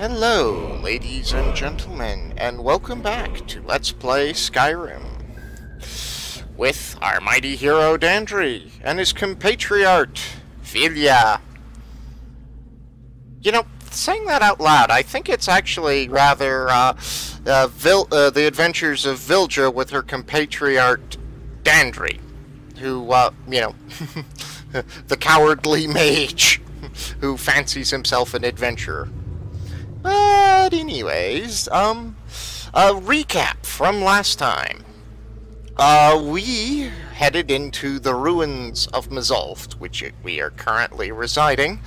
Hello, ladies and gentlemen, and welcome back to Let's Play Skyrim with our mighty hero Dandry and his compatriot Vilja. You know, saying that out loud, I think it's actually rather the adventures of Vilja with her compatriot Dandry, who, you know, the cowardly mage who fancies himself an adventurer. But anyways, a recap from last time. We headed into the ruins of Mzulft, which we are currently residing,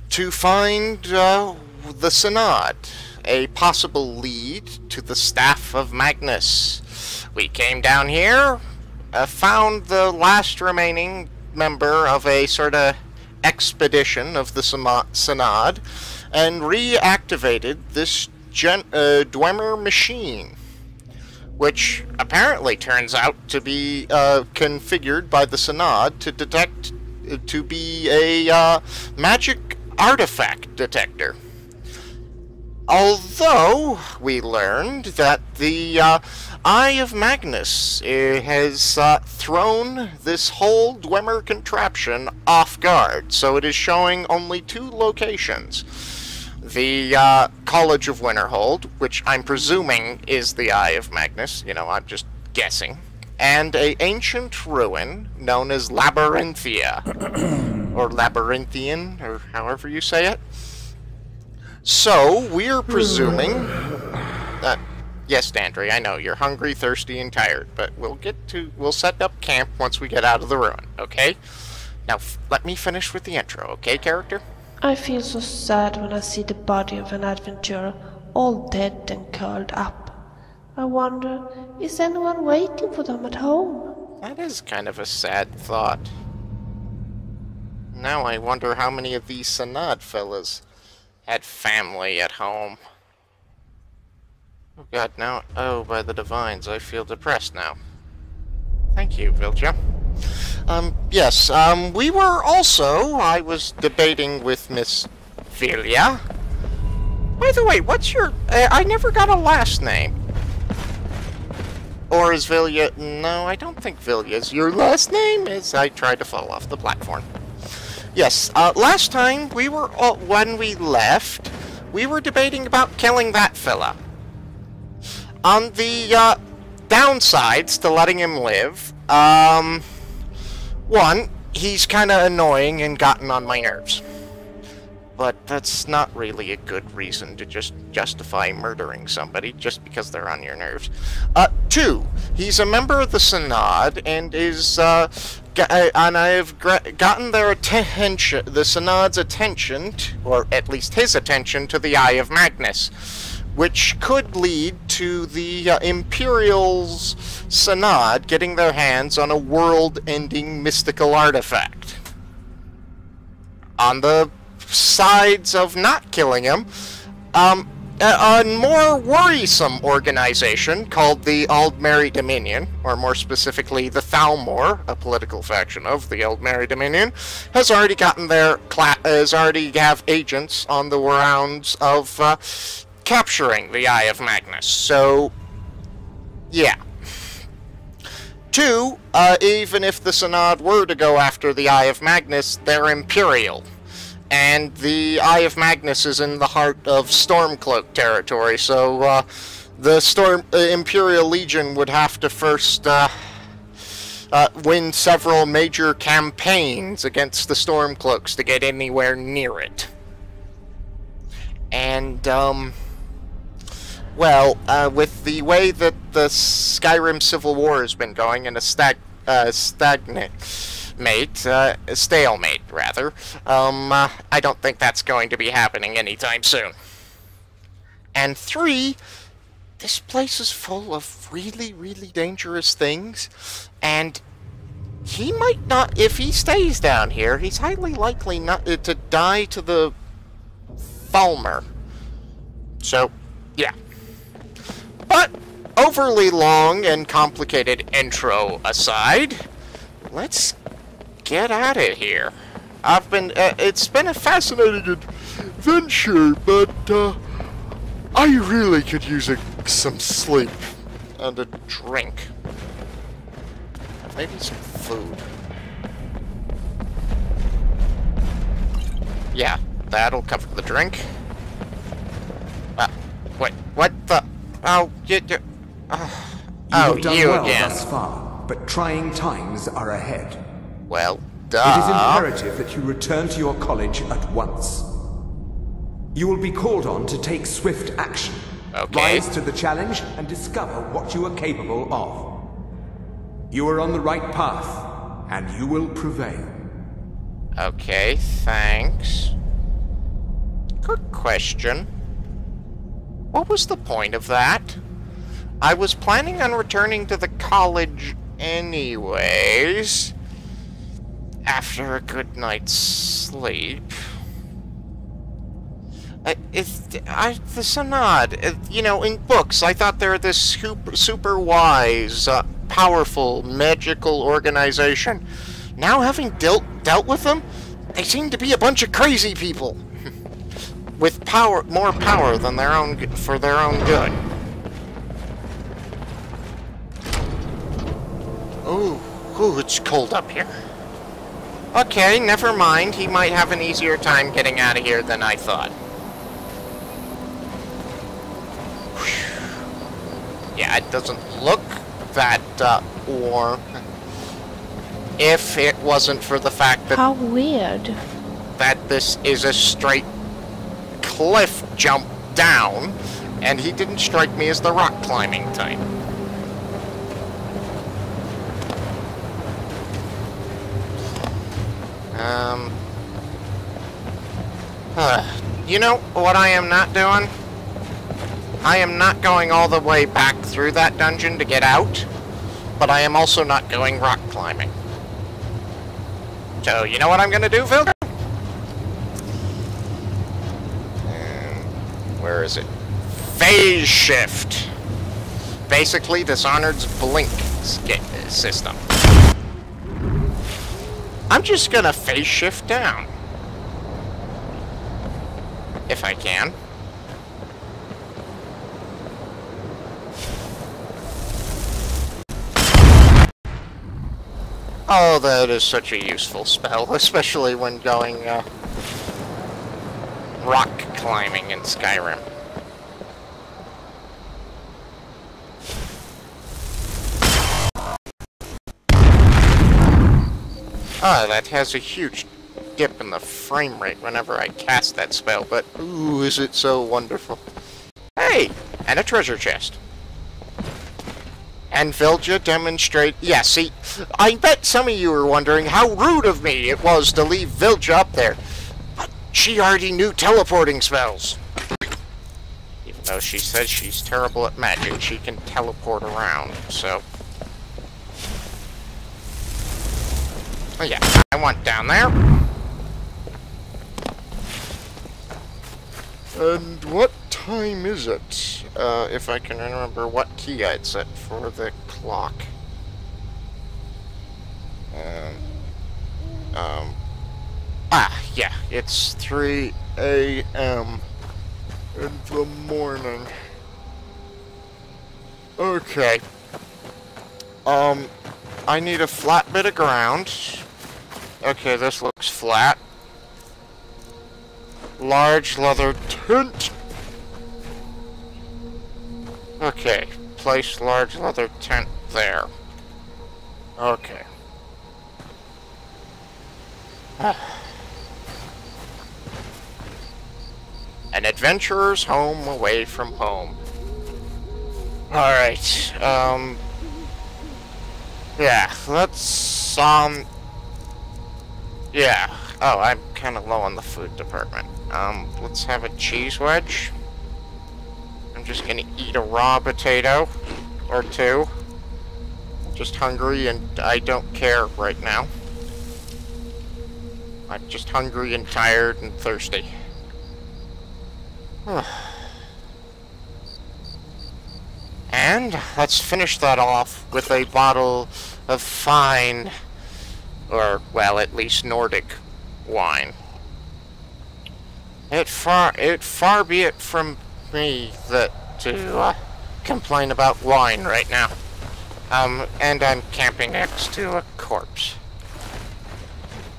to find the Synod, a possible lead to the Staff of Magnus. We came down here, found the last remaining member of a sort of expedition of the Synod, and reactivated this Dwemer machine, which apparently turns out to be configured by the Synod to detect, to be a magic artifact detector. Although we learned that the Eye of Magnus has thrown this whole Dwemer contraption off guard, so it is showing only two locations. The College of Winterhold, which I'm presuming is the Eye of Magnus, you know, I'm just guessing, and a ancient ruin known as Labyrinthia, or Labyrinthian, or however you say it. So, we're presuming that, yes, Dandry, I know, you're hungry, thirsty, and tired, but we'll set up camp once we get out of the ruin, okay? Now, let me finish with the intro, okay, character? I feel so sad when I see the body of an adventurer all dead and curled up. I wonder, is anyone waiting for them at home? That is kind of a sad thought. Now I wonder how many of these Synod fellas had family at home. Oh god, now, oh, by the divines, I feel depressed now. Thank you, Vilja. Yes, we were also, I was debating with Miss Vilja. By the way, what's your, I never got a last name. Or is Vilja, no, I don't think Vilja's your last name, as I tried to fall off the platform. Yes, last time we were, when we left, we were debating about killing that fella. On the, downsides to letting him live, one, he's kind of annoying and gotten on my nerves. But that's not really a good reason to just justify murdering somebody just because they're on your nerves. Two, he's a member of the Synod and is, and I've gotten their attention, the Synod's attention, or at least his attention, to the Eye of Magnus, which could lead to the Imperial's Synod getting their hands on a world-ending mystical artifact. On the sides of not killing him, a more worrisome organization called the Aldmeri Dominion, or more specifically the Thalmor, a political faction of the Aldmeri Dominion, has already gotten their have agents on the rounds of capturing the Eye of Magnus. So, yeah. Two, even if the Synod were to go after the Eye of Magnus, they're Imperial. And the Eye of Magnus is in the heart of Stormcloak territory, so the Imperial Legion would have to first win several major campaigns against the Stormcloaks to get anywhere near it. And, well, with the way that the Skyrim Civil War has been going in a stalemate, rather, I don't think that's going to be happening anytime soon. And three, this place is full of really, really dangerous things, and he might not, if he stays down here, he's highly likely not to die to the Thalmor. So, yeah. But, overly long and complicated intro aside, let's get at it here. It's been a fascinating adventure, but I really could use some sleep. And a drink. Maybe some food. Yeah, that'll cover the drink. Wait, what the? Oh, You've done you well again. thus far, but trying times are ahead. Well, duh. It is imperative that you return to your college at once. You will be called on to take swift action. Okay. Rise to the challenge and discover what you are capable of. You are on the right path, and you will prevail. Okay, thanks. Good question. What was the point of that? I was planning on returning to the college anyways, after a good night's sleep. This is odd. You know, in books, I thought they were this super wise, powerful, magical organization. Now, having dealt with them, they seem to be a bunch of crazy people. With more power than for their own good. Ooh, it's cold up here. Okay, never mind. He might have an easier time getting out of here than I thought. Yeah, it doesn't look that warm. If it wasn't for the fact that... How weird. That this is a straight cliff jump down, and he didn't strike me as the rock climbing type. You know what I am not doing? I am not going all the way back through that dungeon to get out, but I am also not going rock climbing. So, you know what I'm gonna do, Vilga? Where is it? Phase shift! Basically, Dishonored's blink system. I'm just gonna phase shift down. If I can. Oh, that is such a useful spell, especially when going, rock climbing in Skyrim. Ah, that has a huge dip in the frame rate whenever I cast that spell, but ooh, is it so wonderful. Hey! And a treasure chest. And Vilja demonstrate... Yeah, see, I bet some of you are wondering how rude of me it was to leave Vilja up there. But she already knew teleporting spells. Even though she says she's terrible at magic, she can teleport around, so... Oh yeah, I want down there. And what time is it? If I can remember what key I'd set for the clock. Yeah, it's 3 a.m. in the morning. Okay. I need a flat bit of ground. Okay, this looks flat. Large leather tent. Okay, place large leather tent there. Okay. An adventurer's home away from home. Alright, yeah, let's, yeah. Oh, I'm kind of low on the food department. Let's have a cheese wedge. I'm just gonna eat a raw potato or two. Just hungry and I don't care right now. I'm just hungry and tired and thirsty. And let's finish that off with a bottle of fine, or, well, at least Nordic wine. It far be it from me to complain about wine right now. And I'm camping next to a corpse.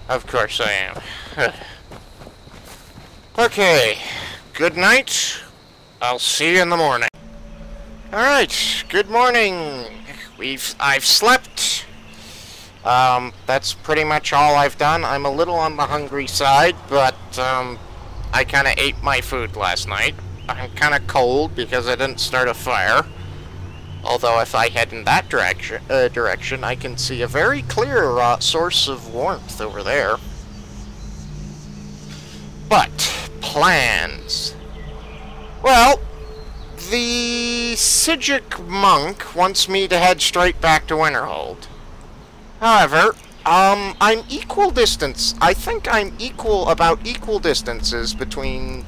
Of course I am. Okay, good night. I'll see you in the morning. Alright, good morning. I've slept. That's pretty much all I've done. I'm a little on the hungry side, but, I kinda ate my food last night. I'm kinda cold because I didn't start a fire. Although if I head in that direction, I can see a very clear, source of warmth over there. But, plans. Well, the Sijic monk wants me to head straight back to Winterhold. However, I'm equal distance. I think I'm about equal distances between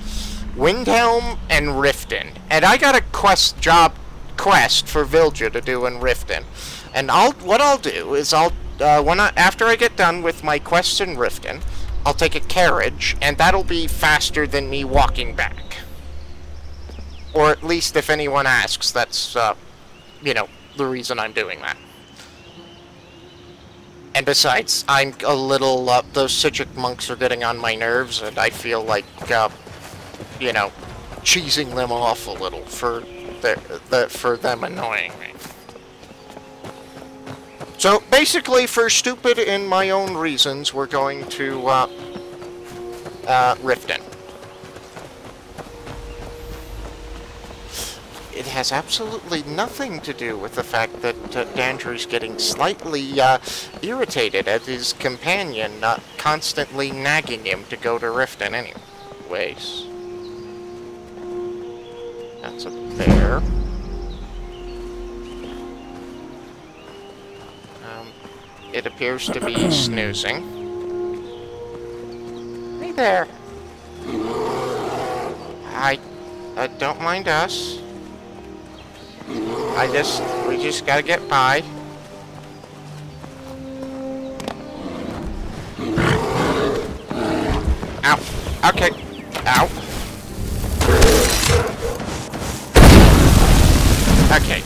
Windhelm and Riften. And I got a quest for Vilja to do in Riften. And what I'll do is after I get done with my quest in Riften, I'll take a carriage, and that'll be faster than me walking back. Or at least if anyone asks, that's, you know, the reason I'm doing that. And besides, I'm a little, those Sijic monks are getting on my nerves, and I feel like, you know, cheesing them off a little for them annoying me. So, basically, for stupid and my own reasons, we're going to, Riften. It has absolutely nothing to do with the fact that Dandry's getting slightly irritated at his companion constantly nagging him to go to Riften anyways. That's a bear. It appears to be snoozing. Hey there. I don't mind us. We just gotta get by. Ow. Okay. Ow. Okay.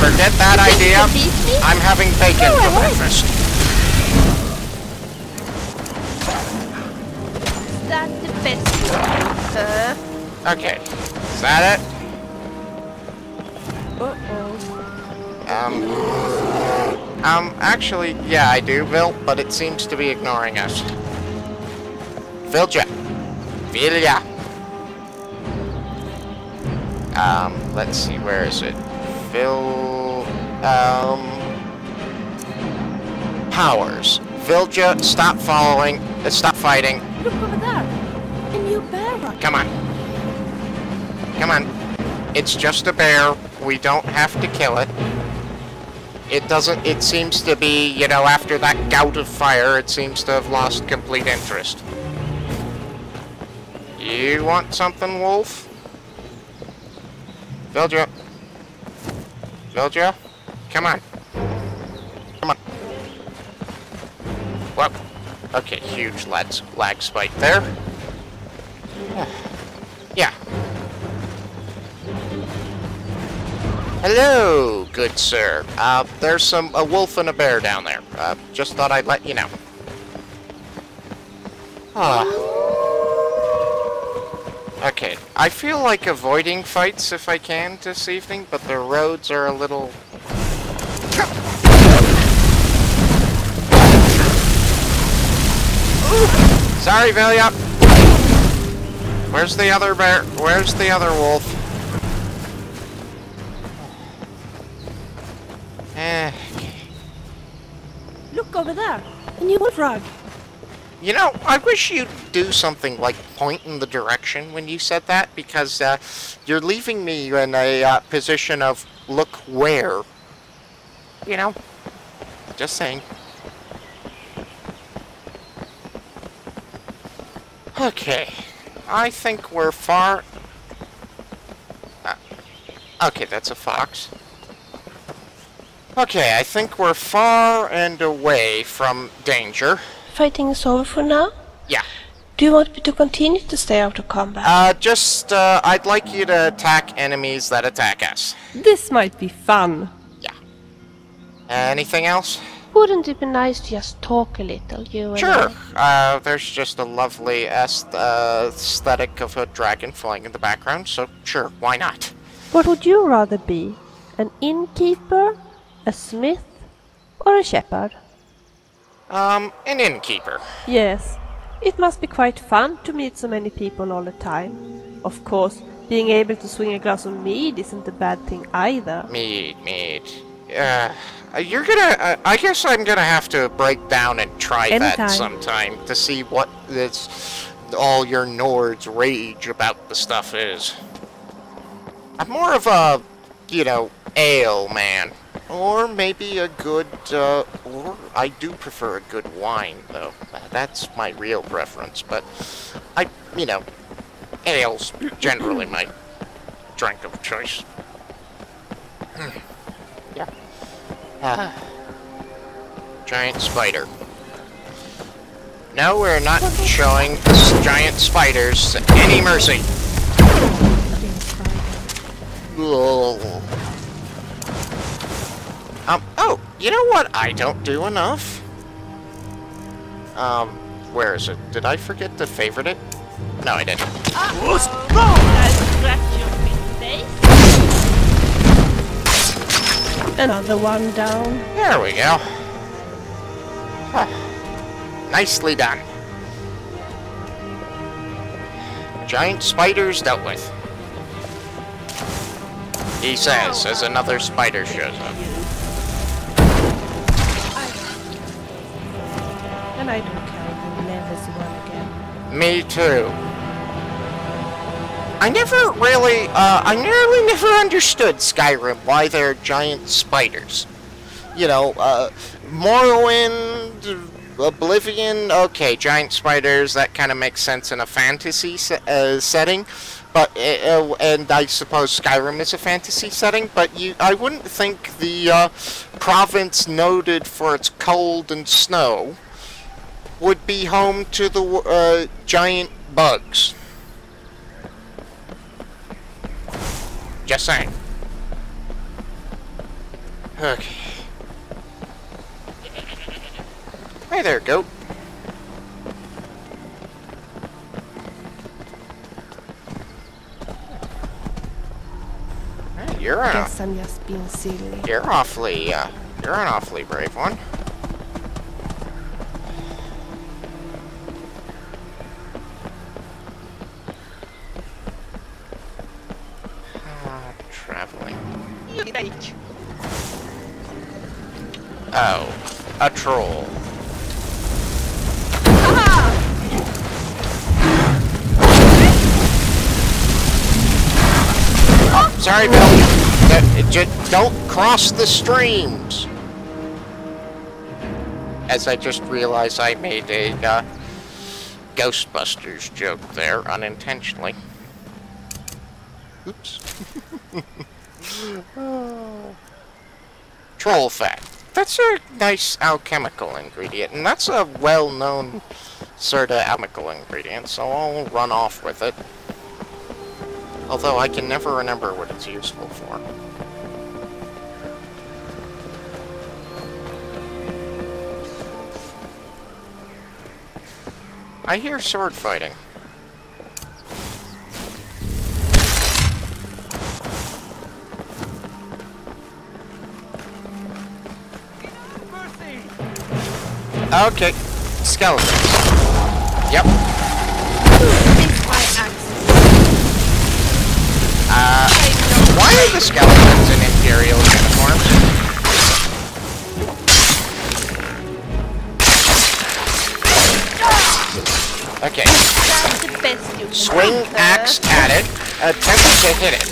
Forget that idea. I'm having bacon for breakfast. Is that the best, sir? Okay. Is that it? Actually, yeah, I do, Vil, but it seems to be ignoring us. Vilja. Let's see, where is it? Powers. Vilja, stop fighting. Look over there. A new bear. Come on. Come on. It's just a bear. We don't have to kill it. It seems to be, you know, after that gout of fire, it seems to have lost complete interest. You want something, wolf? Vilja. Vilja? Come on. Come on. Well, okay, huge lag spike there. Yeah. Hello, good sir. There's a wolf and a bear down there. Just thought I'd let you know. Okay, I feel like avoiding fights if I can this evening, but the roads are a little... Sorry, Vilja. Where's the other bear? Where's the other wolf? Okay. Look over there. A new wolf rug. You know, I wish you'd do something like point in the direction when you said that, because you're leaving me in a position of look where. You know? Just saying. Okay. I think we're far... okay, that's a fox. Okay, I think we're far and away from danger. Fighting is over for now? Yeah. Do you want me to continue to stay out of combat? I'd like you to attack enemies that attack us. This might be fun. Yeah. Anything else? Wouldn't it be nice to just talk a little, you and Sure. I? There's just a lovely aesthetic of a dragon flying in the background, so sure, why not? What would you rather be? An innkeeper, a smith, or a shepherd? An innkeeper. Yes. It must be quite fun to meet so many people all the time. Of course, being able to swing a glass of mead isn't a bad thing either. Mead. You're gonna... I guess I'm gonna have to break down and try Anytime. that sometime to see what this... all your Nords' rage about the stuff is. I'm more of a, you know, ale man. Or maybe a good, or I do prefer a good wine, though. That's my real preference, but you know, ale's generally my drink of choice. Yeah. Giant spider. No, we're not showing giant spiders any mercy. Ugh. Oh, you know what I don't do enough? Where is it? Did I forget to favorite it? No, I didn't. Another one down. There we go. Nicely done. Giant spiders dealt with. He says, as another spider shows up. And I don't care if we'll never see one again. Me too. I never really never understood Skyrim, why they're giant spiders. You know, Morrowind, Oblivion, okay, giant spiders, that kind of makes sense in a fantasy setting. But, and I suppose Skyrim is a fantasy setting, but I wouldn't think the province noted for its cold and snow would be home to the giant bugs. Just saying. Okay. Hey there, goat. Hey, you're I guess I'm just being silly. you're an awfully brave one. Traveling. Oh, a troll. Oh, sorry, Bill. Don't cross the streams. As I just realized I made a Ghostbusters joke there unintentionally. Oops. Troll fat. That's a nice alchemical ingredient, and that's a well-known sort of alchemical ingredient, so I'll run off with it. Although I can never remember what it's useful for. I hear sword fighting. Okay, skeletons. Yep. Why are the skeletons in Imperial uniforms? Okay. That's the best you Swing axe at it. Attempt to hit it.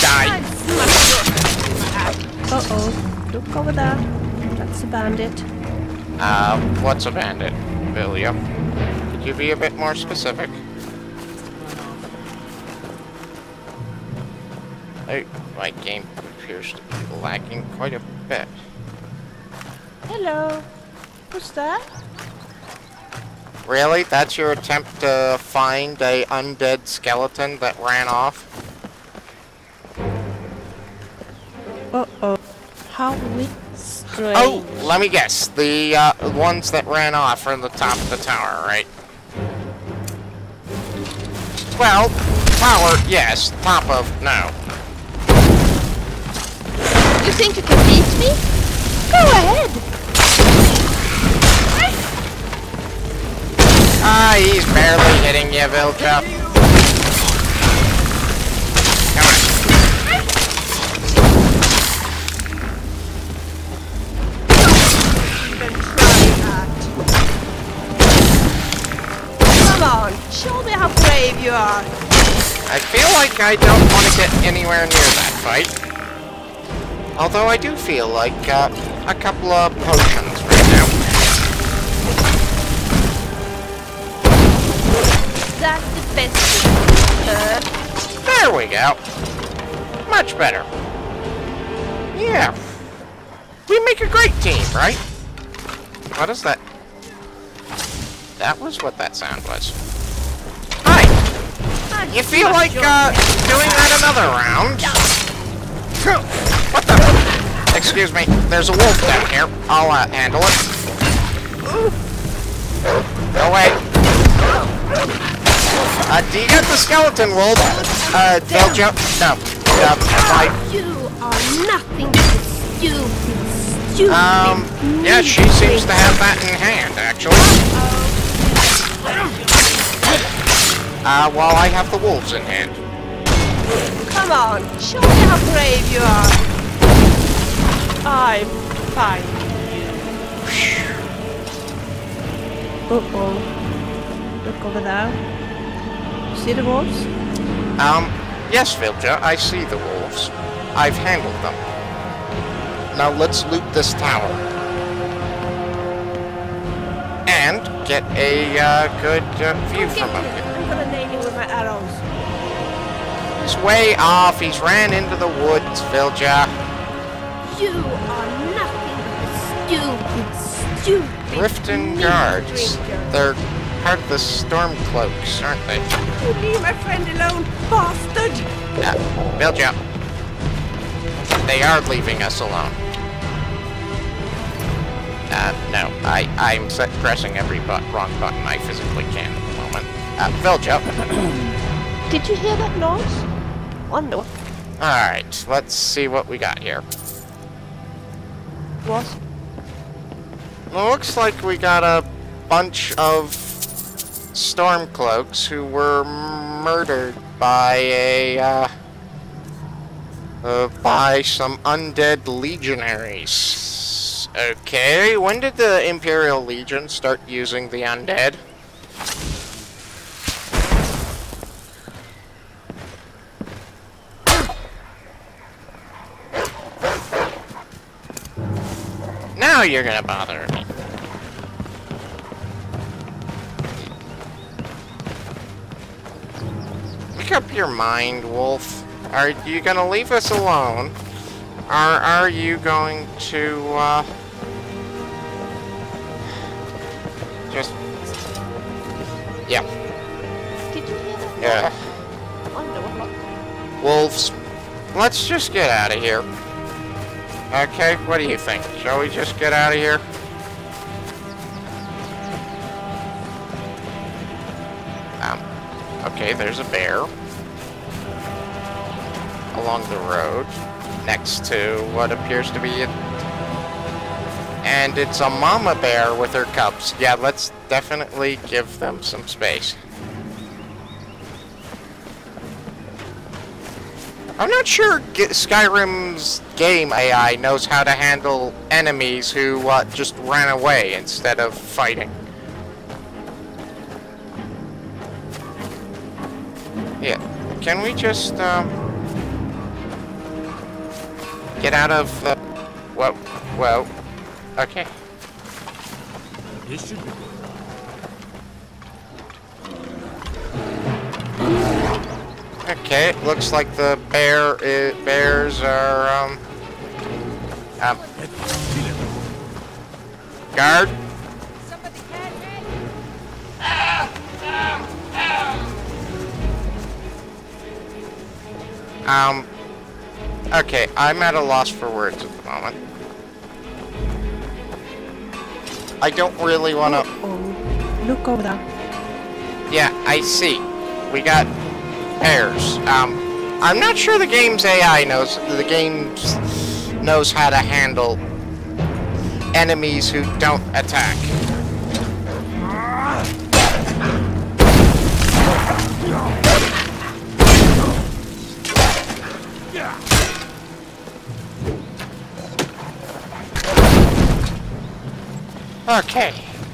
Die. Uh-oh. Look over there. That's a bandit. What's a bandit, William? Could you be a bit more specific? Oh, my game appears to be lagging quite a bit. Hello. Who's that? Really? That's your attempt to find a undead skeleton that ran off? Uh-oh. How strange. Oh, let me guess. The ones that ran off from the top of the tower, right? Well, tower, yes. Top of, no. You think you can beat me? Go ahead! Ah, he's barely hitting you, Vilja. Come on. Come on, show me how brave you are. I feel like I don't want to get anywhere near that fight. Although I do feel like a couple of potions right now. That's the best thing. There we go. Much better. Yeah. We make a great team, right? What is that? That was what that sound was. Hi! You feel like, doing that another round? What the? Excuse me, there's a wolf down here. I'll, handle it. Go away. Do you got the skeleton wolf? Vilja? No. You are nothing but stupid. Yeah, she seems to have that in hand, actually. While I have the wolves in hand. Come on, show me how brave you are. I'm fine. Uh-oh. Look over there. See the wolves? Yes, Vilja, I see the wolves. I've handled them. Now let's loot this tower. And get a, good, view from up here. I'm gonna nail you with my arrows. He's way off. He's ran into the woods, Vilja. You are nothing but stupid. Riften guards. They're part of the storm cloaks, aren't they? Leave my friend alone, bastard! Vilja. They are leaving us alone. No. I'm pressing every wrong button I physically can at the moment. Vilja. Did you hear that noise? Wonder. Alright, let's see what we got here. What? Looks like we got a bunch of Stormcloaks who were murdered by by some undead legionaries. Okay, when did the Imperial Legion start using the undead? Now you're gonna bother me. Make up your mind, Wolf. Are you gonna leave us alone? Or are you going to, just... Yeah. Did you hear that? Yeah. Wonder. Wolves, let's just get out of here. Okay, what do you think? Shall we just get out of here? Okay, there's a bear along the road next to what appears to be it. And it's a mama bear with her cubs. Yeah, let's definitely give them some space. I'm not sure Skyrim's game AI knows how to handle enemies who just ran away instead of fighting. Yeah, can we just get out of the... Whoa, okay. This should be good. Okay, it looks like the bears are, guard? Okay, I'm at a loss for words at the moment. I don't really want to... Oh, look over there. Yeah, I see. We got bears. I'm not sure the game's AI knows how to handle enemies who don't attack. Okay.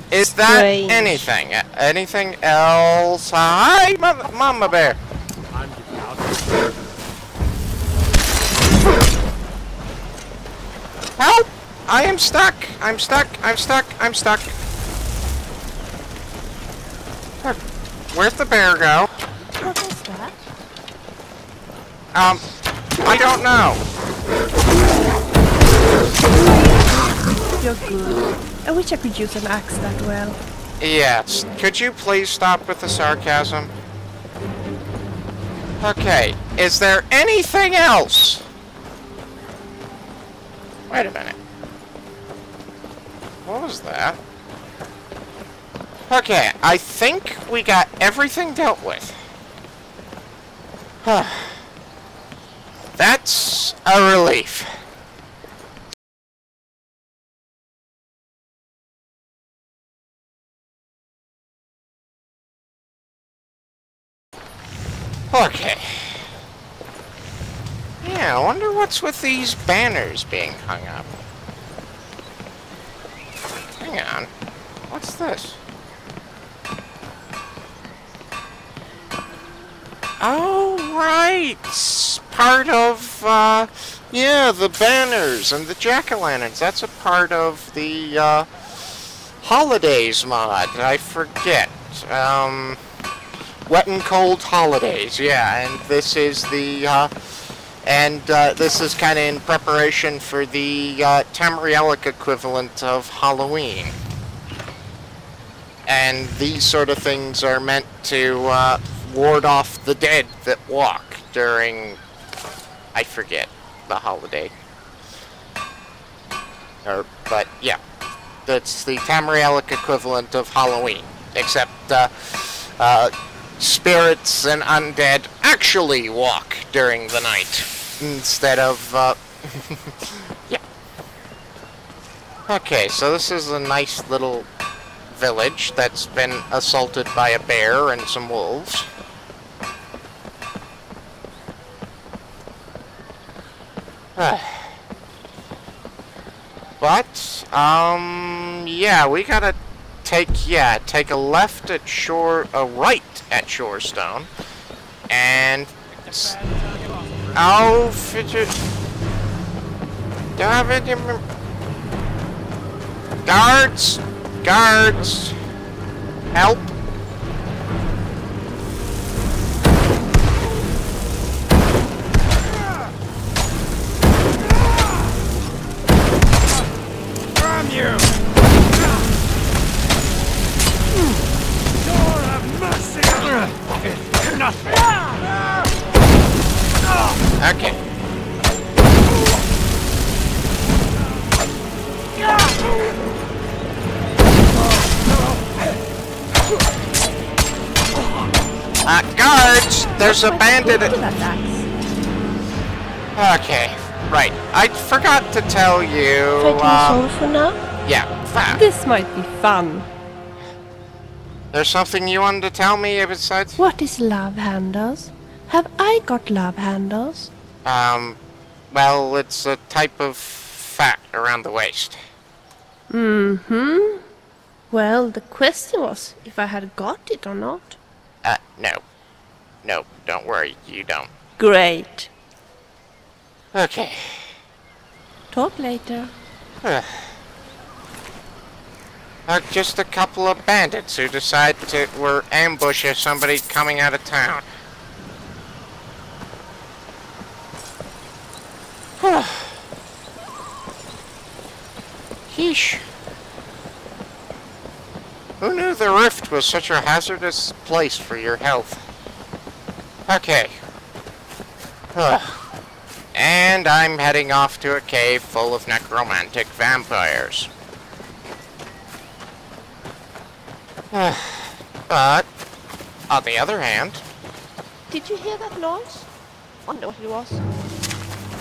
Is that Strange. anything? Anything else? Hi, Mama Bear. Help! I am stuck. I'm stuck. I'm stuck. I'm stuck. Where's the bear go? What was that? I don't know. You're good. I wish I could use an axe that well. Yes. Could you please stop with the sarcasm? Okay. Is there anything else? Wait a minute. What was that? Okay, I think we got everything dealt with. That's a relief. Okay. Yeah, I wonder what's with these banners being hung up. Hang on. What's this? Oh, right! Part of, yeah, the banners and the jack-o'-lanterns. That's a part of the, holidays mod. I forget. Wet and cold holidays, yeah, and this is the, this is kind of in preparation for the, Tamrielic equivalent of Halloween. And these sort of things are meant to, ward off the dead that walk during, I forget, the holiday. But, yeah. That's the Tamrielic equivalent of Halloween. Except, spirits and undead actually walk during the night instead of, yeah. Okay, so this is a nice little village that's been assaulted by a bear and some wolves. But, yeah, we gotta take a left at a right at Shorestone, and guards, help! From you! Lord have mercy! Nothing! Okay. Guards! There's a bandit. Okay, right. I forgot to tell you. Taking us on for now? Yeah, This might be fun. there's something you wanted to tell me besides? What is love handles? Have I got love handles? Well, it's a type of fat around the waist. Mm-hmm. Well, the question was if I had got it or not. No. No, don't worry, you don't. Great. Okay. Talk later. Just a couple of bandits who decide to ambush somebody coming out of town. Sheesh. Who knew the rift was such a hazardous place for your health? Okay. And I'm heading off to a cave full of necromantic vampires. But, on the other hand... Did you hear that noise? I wonder what it was.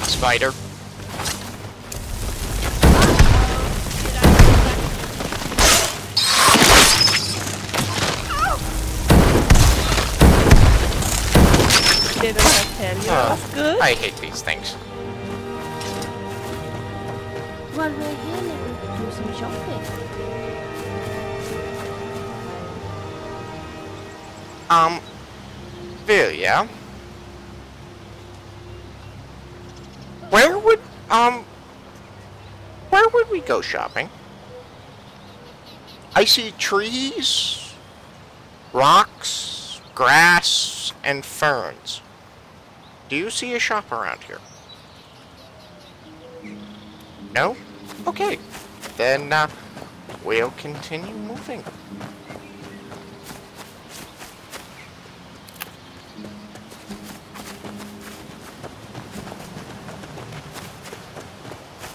Spider. Didn't I tell you? That's good. I hate these things. While we're here, maybe we could do some shopping. Bill, yeah? Where would we go shopping? I see trees, rocks, grass, and ferns. Do you see a shop around here? No? Okay. Then, we'll continue moving.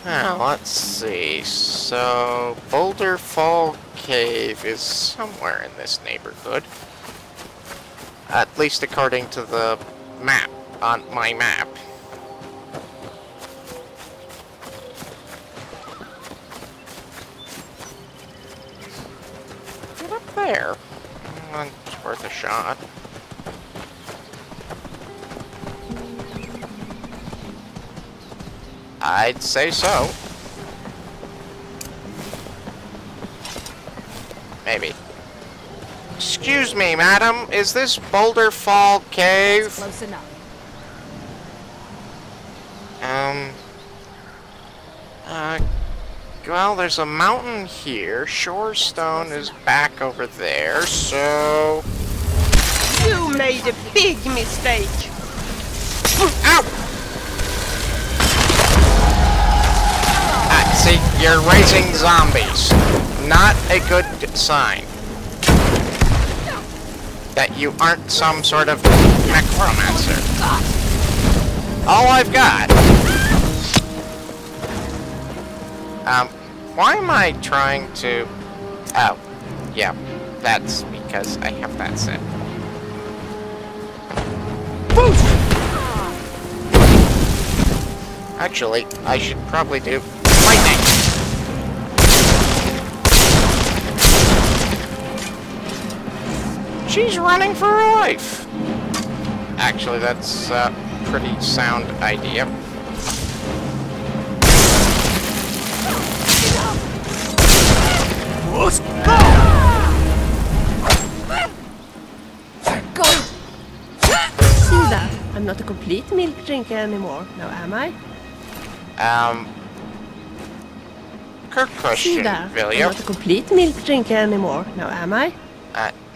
Now, let's see. So, Boulder Fall Cave is somewhere in this neighborhood. At least according to the map on my map. Get up there. It's worth a shot. I'd say so. Maybe. Excuse me, madam. Is this Boulder Fall Cave? Close enough. Well, there's a mountain here. Shorestone is back over there, so... You made a big mistake! Ow! See, you're raising zombies. Not a good sign. That you aren't some sort of necromancer. All I've got... why am I trying to... Oh, yeah, that's because I have that set. Actually, I should probably do lightning. She's running for her life. Actually, that's a pretty sound idea. See that? I'm not a complete milk drinker anymore, now am I? Good question, Villia. I'm not a complete milk drinker anymore, now am I?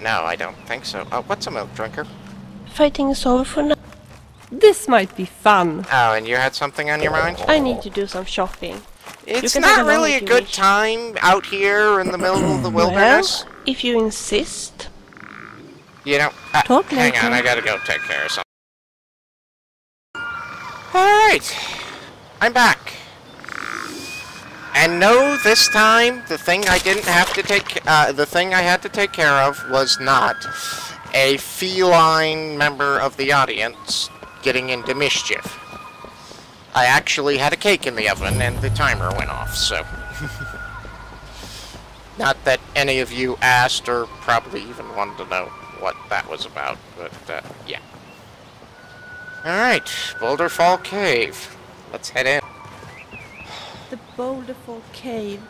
No, I don't think so. What's a milk drinker? Fighting is over for now. This might be fun. Oh, and you had something on your mind? I need to do some shopping. It's can not tag along really a if you good wish. time out here in the middle of the wilderness. Well, if you insist. You know, Talk hang later. on, I gotta go take care of something. Alright, I'm back. And no, this time, the thing I didn't have to take, the thing I had to take care of was not a feline member of the audience getting into mischief. I actually had a cake in the oven and the timer went off, so... Not that any of you asked or probably even wanted to know what that was about, but, yeah. Alright, Boulder Fall Cave. Let's head in. The Boulder Fall Cave.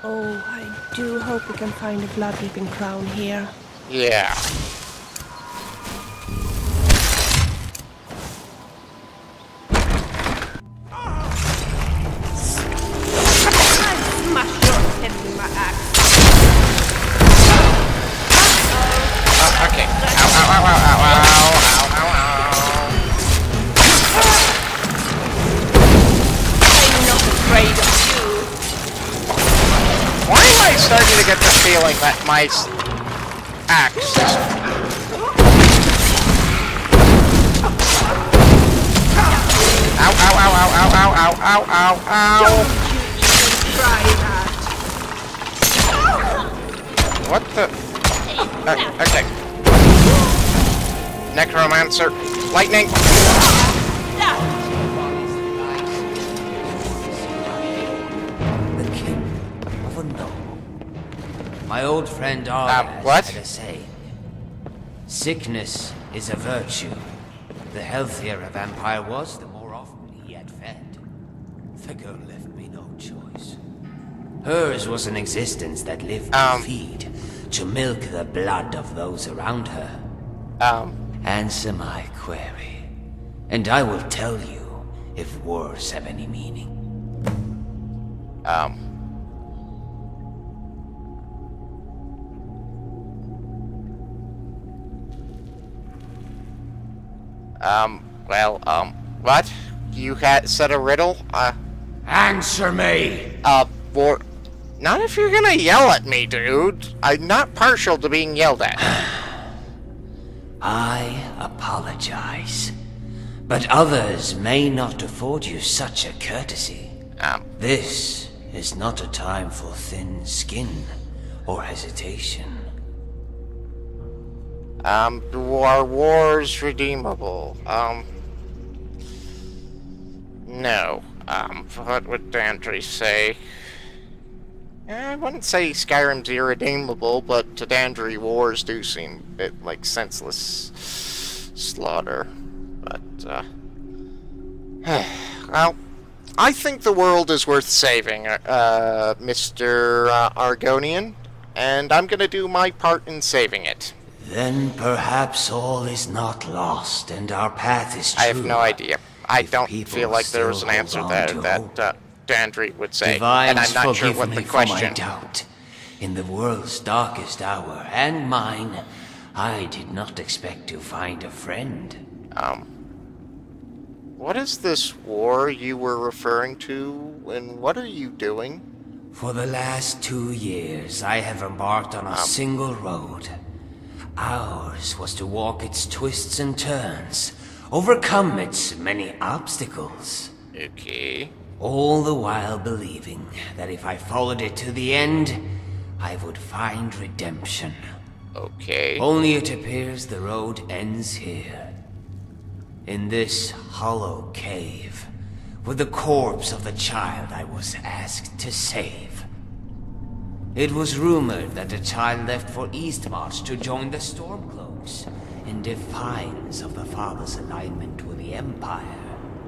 Oh, I do hope we can find a blood-dripping crown here. Yeah. Smash your head with my axe. Okay. Ow, ow, ow, ow, ow, ow, ow, ow. I'm not afraid of you. starting to get the feeling that my axe is... Ow, ow, ow, ow, ow, ow, ow, ow, ow, ow. Don't you try that. What the? Okay. Necromancer. Lightning. The king of a noble. My old friend Arthur what? had a saying. Sickness is a virtue. The healthier a vampire was, the more often he had fed. The girl left me no choice. Hers was an existence that lived to feed, to milk the blood of those around her. Answer my query, and I will tell you if words have any meaning. What? You had said a riddle? Answer me! Not if you're gonna yell at me, dude. I'm not partial to being yelled at. I apologize, but others may not afford you such a courtesy. This is not a time for thin skin or hesitation. Are wars redeemable? No. What would Dandry say? I wouldn't say Skyrim's irredeemable, but to Dandry, wars do seem a bit like senseless slaughter. But, well, I think the world is worth saving, Mr. Argonian, and I'm gonna do my part in saving it. Then perhaps all is not lost, and our path is true. I have no idea. I don't feel like there was an answer there that Dandry would say, and I'm not sure what the question. Doubt. In the world's darkest hour, and mine, I did not expect to find a friend. What is this war you were referring to, and what are you doing? For the last 2 years, I have embarked on a single road. Ours was to walk its twists and turns, overcome its many obstacles. Okay. All the while believing that if I followed it to the end, I would find redemption. Okay. Only it appears the road ends here. In this hollow cave, with the corpse of the child I was asked to save. It was rumored that the child left for Eastmarch to join the Stormcloaks, in defiance of the father's alignment with the Empire.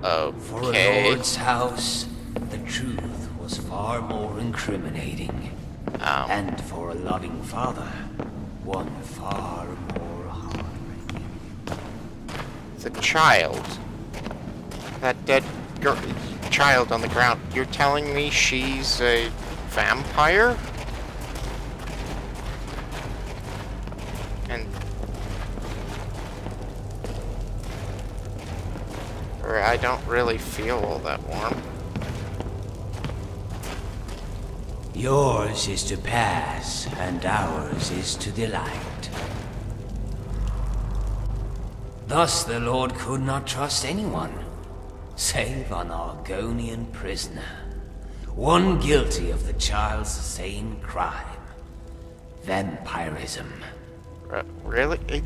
Okay. For a lord's house, the truth was far more incriminating. And for a loving father, one far more heartbreaking. The child. That dead child on the ground. You're telling me she's a vampire? And... I don't really feel all that warm. Yours is to pass, and ours is to delight. Thus the Lord could not trust anyone, save an Argonian prisoner, one guilty of the child's same crime, vampirism. Really?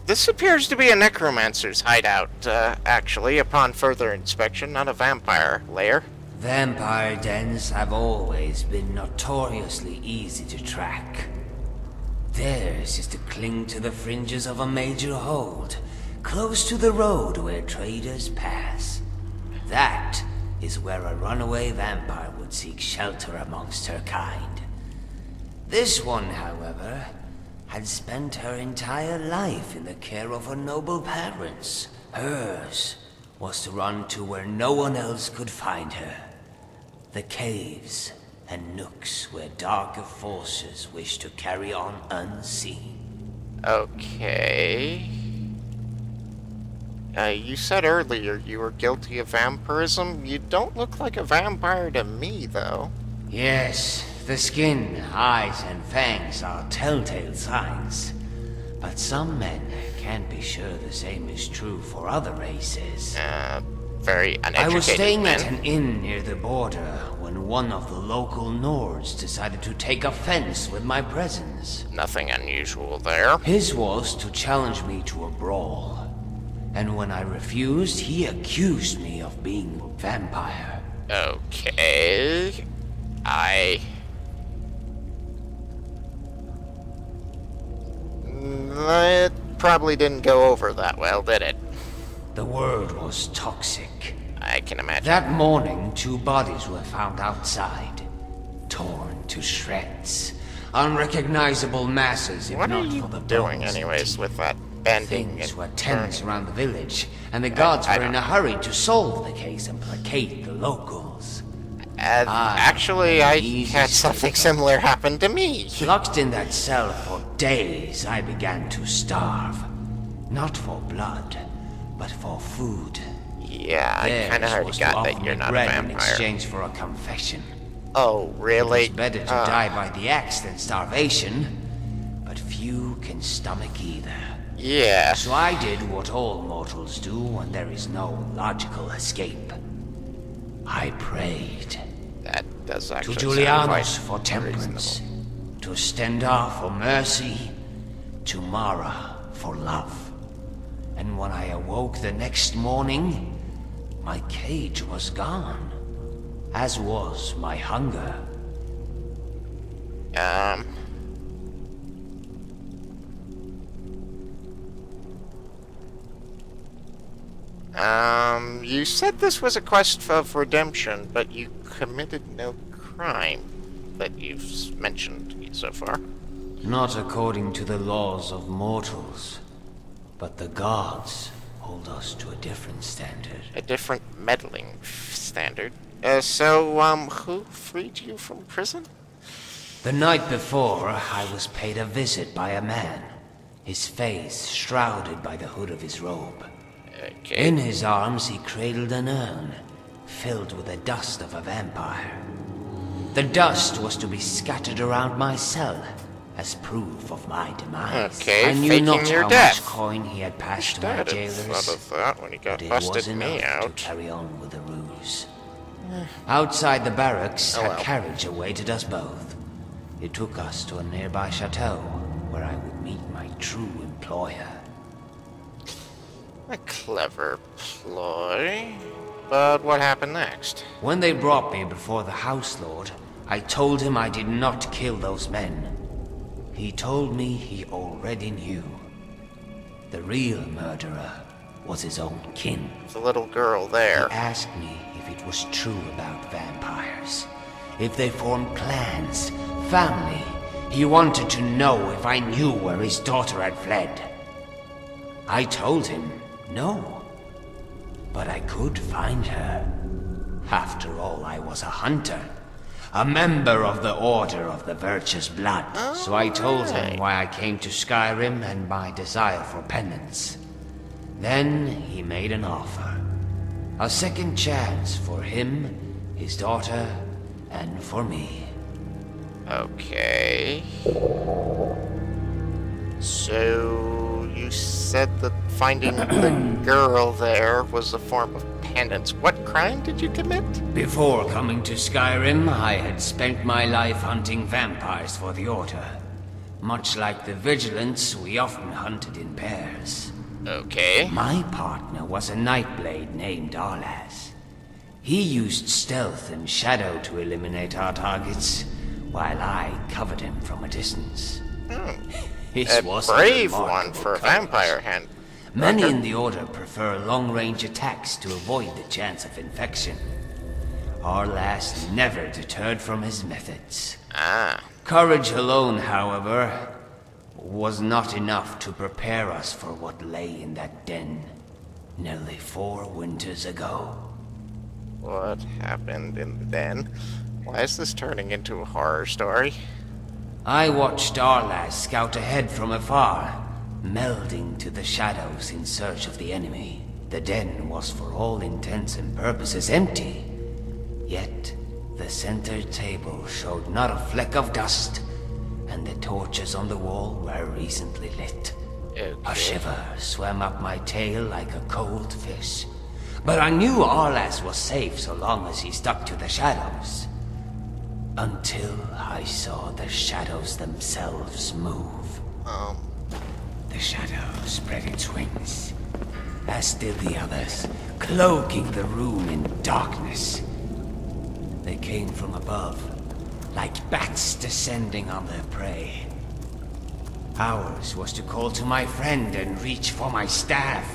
This appears to be a necromancer's hideout, actually, upon further inspection, not a vampire lair. Vampire dens have always been notoriously easy to track. Theirs is to cling to the fringes of a major hold, close to the road where traders pass. That is where a runaway vampire would seek shelter amongst her kind. This one, however, had spent her entire life in the care of her noble parents. Hers was to run to where no one else could find her. The caves and nooks where darker forces wish to carry on unseen. Okay. You said earlier you were guilty of vampirism. You don't look like a vampire to me, though. Yes, the skin, eyes, and fangs are telltale signs. But some men can't be sure the same is true for other races. Very uneducated I was staying men. at an inn near the border when one of the local nords decided to take offense with my presence. Nothing unusual there. His was to challenge me to a brawl. And when I refused, he accused me of being a vampire. Okay. It probably didn't go over that well, did it? The word was toxic. I can imagine. That morning, 2 bodies were found outside, torn to shreds. Unrecognizable masses, if What not are you for the doing bones and anyways teeth. with that bending Things and were tense turning? around the village, and the gods were don't in a hurry to solve the case and placate the locals. Actually, I had something similar happen to me. Locked in that cell for days, I began to starve. Not for blood, but for food. Yeah, I Theirs kind of already was got to offer that me you're not a bread in vampire. exchange for a confession. Oh, really? It's better to die by the axe than starvation, but few can stomach either. Yeah. So I did what all mortals do when there is no logical escape. I prayed. That does To actually sound Julianus quite for temperance, reasonable. to Stendar for mercy, to Mara for love. And when I awoke the next morning, my cage was gone, as was my hunger. You said this was a quest of redemption, but you committed no crime that you've mentioned so far. Not according to the laws of mortals, but the gods hold us to a different standard. A different meddling standard. Who freed you from prison? The night before, I was paid a visit by a man, his face shrouded by the hood of his robe. Okay. In his arms, he cradled an urn, filled with the dust of a vampire. The dust was to be scattered around my cell, as proof of my demise. Okay, I knew faking not your how death. much coin he had passed to my I'd have jailers, thought of that when he got but it busted was me enough to out. carry on with the ruse. Outside the barracks, Oh, a well. carriage awaited us both. It took us to a nearby chateau, where I would meet my true employer. A clever ploy. But what happened next? When they brought me before the House Lord, I told him I did not kill those men. He told me he already knew. The real murderer was his own kin. The little girl there. He asked me if it was true about vampires. If they formed clans, family. He wanted to know if I knew where his daughter had fled. I told him no. But I could find her. After all, I was a hunter. A member of the Order of the Virtuous Blood. So I told him why I came to Skyrim and my desire for penance. Then he made an offer. A second chance for him, his daughter, and for me. Okay. So you said that finding the girl there was a form of penance. What crime did you commit? Before coming to Skyrim, I had spent my life hunting vampires for the Order. Much like the Vigilants, we often hunted in pairs. Okay. My partner was a Nightblade named Arlas. He used stealth and shadow to eliminate our targets, while I covered him from a distance. His A was a brave remarkable one for a coverage. vampire hand. Many in the Order prefer long-range attacks to avoid the chance of infection. Arlas never deterred from his methods. Ah. Courage alone, however, was not enough to prepare us for what lay in that den nearly 4 winters ago. What happened in the den? Why is this turning into a horror story? I watched Arlas scout ahead from afar, melding to the shadows in search of the enemy. The den was for all intents and purposes empty, yet The center table showed not a fleck of dust, and the torches on the wall were recently lit. Okay. A shiver swam up my tail like a cold fish. But I knew Arlas was safe so long as he stuck to the shadows. Until I saw the shadows themselves move. The shadow spread its wings, as did the others, cloaking the room in darkness. They came from above, like bats descending on their prey. Ours was to call to my friend and reach for my staff,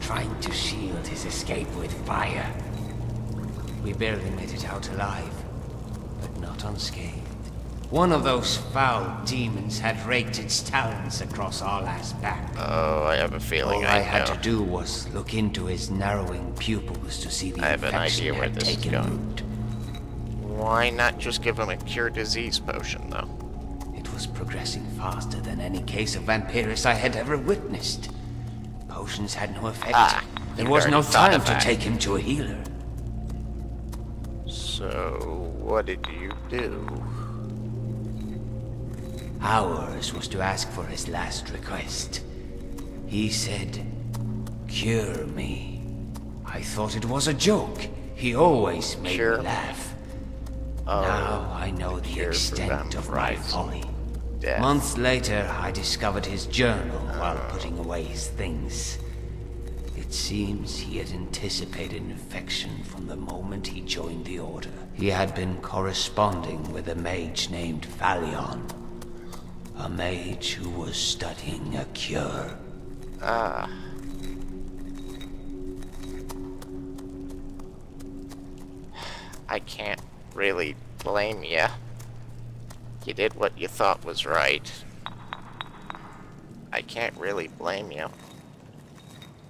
trying to shield his escape with fire. We barely made it out alive, but not unscathed. One of those foul demons had raked its talons across Arlas' back. Oh, I have a feeling All I had know. to do was look into his narrowing pupils to see the I have an infection idea where had this is taken going. root. Why not just give him a cure disease potion, though? It was progressing faster than any case of vampiris I had ever witnessed. Potions had no effect. There you'd was no already thought time of to that. take him to a healer. So, what did you do? Ours was to ask for his last request. He said, "Cure me." I thought it was a joke. He always made Sure. me laugh. Oh, Now I know the cure for extent of my vampires. folly. Death. Months later, I discovered his journal while putting away his things. It seems he had anticipated infection from the moment he joined the Order. He had been corresponding with a mage named Phalion. A mage who was studying a cure. I can't really blame you. You did what you thought was right. I can't really blame you.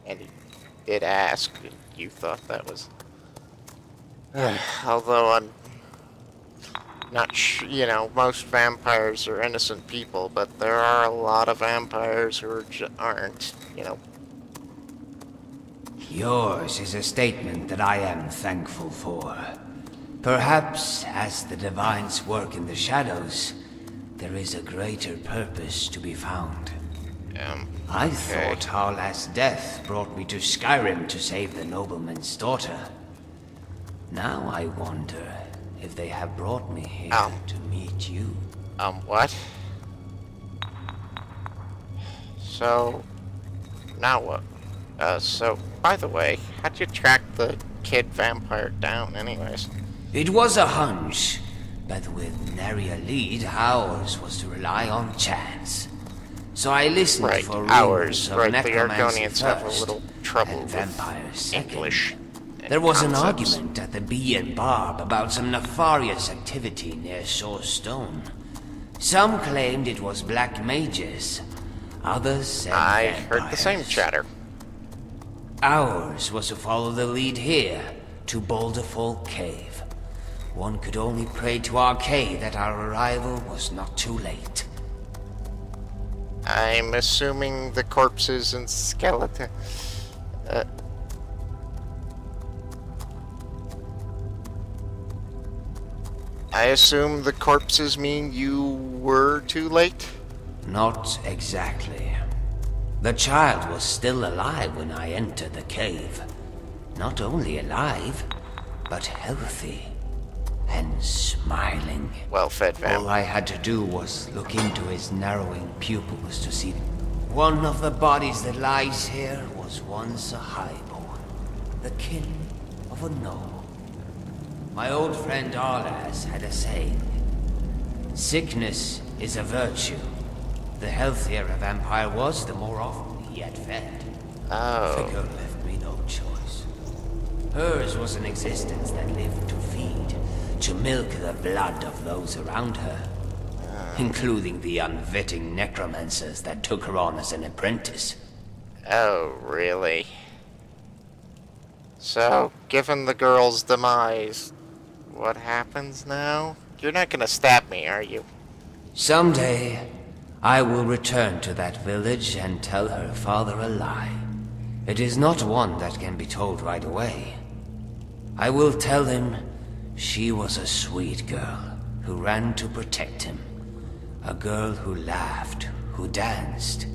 And you did ask, and you thought that was... Although I'm not you know, most vampires are innocent people, but there are a lot of vampires who aren't, you know. Yours is a statement that I am thankful for. Perhaps, as the Divines work in the shadows, there is a greater purpose to be found. I Okay. thought Harla's death brought me to Skryim to save the nobleman's daughter. Now I wonder if they have brought me here to meet you. What? So, now what? So, by the way, how'd you track the kid vampire down anyways? It was a hunch, but with nary a lead, ours was to rely on chance. So I listened Right, for ours. rumors of Right, the necromancy Argonians have a first, little trouble and with vampires second. English. There was an concepts. argument at the Bee and Barb about some nefarious activity near Shore Stone. Some claimed it was black mages. Others said I heard the same vampires. chatter. Ours was to follow the lead here, to Boulderfall Cave. One could only pray to Arcade that our arrival was not too late. I'm assuming the corpses and skeleton... I assume the corpses mean you were too late? Not exactly. The child was still alive when I entered the cave. Not only alive, but healthy. And smiling. Well-fed All vampire. I had to do was look into his narrowing pupils to see one of the bodies that lies here was once a highborn, the kin of a gnome. My old friend Arlas had a saying: sickness is a virtue. The healthier a vampire was, the more often he had fed. Oh. Figure left me no choice. Hers was an existence that lived to feed, to milk the blood of those around her, including the unwitting necromancers that took her on as an apprentice. Oh, really? So, given the girl's demise, what happens now? You're not gonna stab me, are you? Someday, I will return to that village and tell her father a lie. It is not one that can be told right away. I will tell him She was a sweet girl who ran to protect him. A girl who laughed, who danced,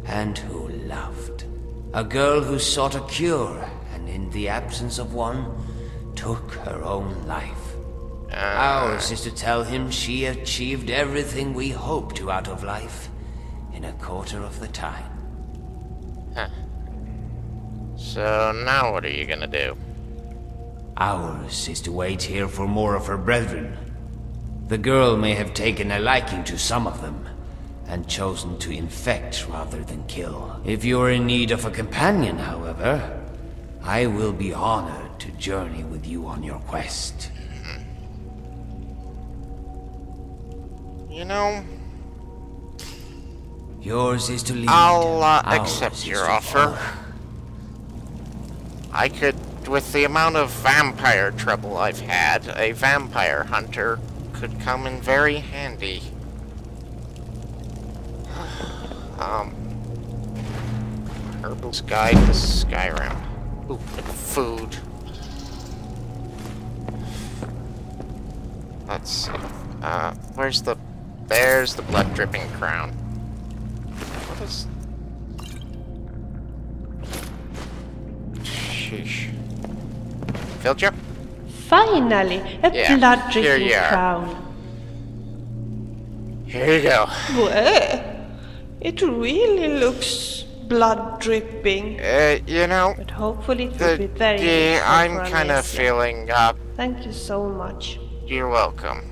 and who loved. A girl who sought a cure, and in the absence of one, took her own life. Ours is to tell him she achieved everything we hope to out of life in a quarter of the time. Huh. So now what are you gonna do? Ours is to wait here for more of her brethren. The girl may have taken a liking to some of them, and chosen to infect rather than kill. If you are in need of a companion, however, I will be honored to journey with you on your quest. You know, Yours is to lead. I'll ours accept is your to offer. follow. I could, with the amount of vampire trouble I've had, a vampire hunter could come in very handy. Herbal's Guide to Skyrim. Ooh, food. Let's see. There's the blood-dripping crown. What is... Sheesh. Filcher? Finally, a Yeah, blood-dripping here you are. crown. Here you go. Well, it really looks blood-dripping. You know, But hopefully it will be very useful I'm for kind of Amnesia. feeling, Thank you so much. you're welcome.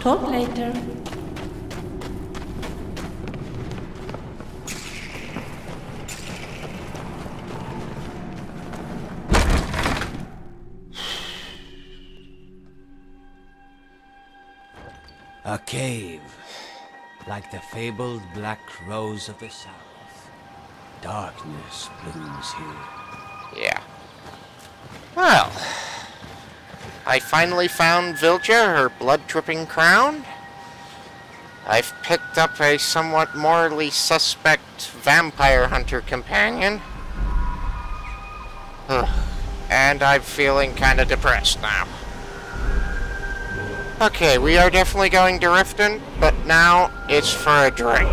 Talk later. A cave, like the fabled black rose of the south. Darkness blooms here. Yeah. Well, I finally found Vilja, her blood-dripping crown. I've picked up a somewhat morally suspect vampire hunter companion. And I'm feeling kind of depressed now. Okay, we are definitely going to Riften, but now it's for a drink.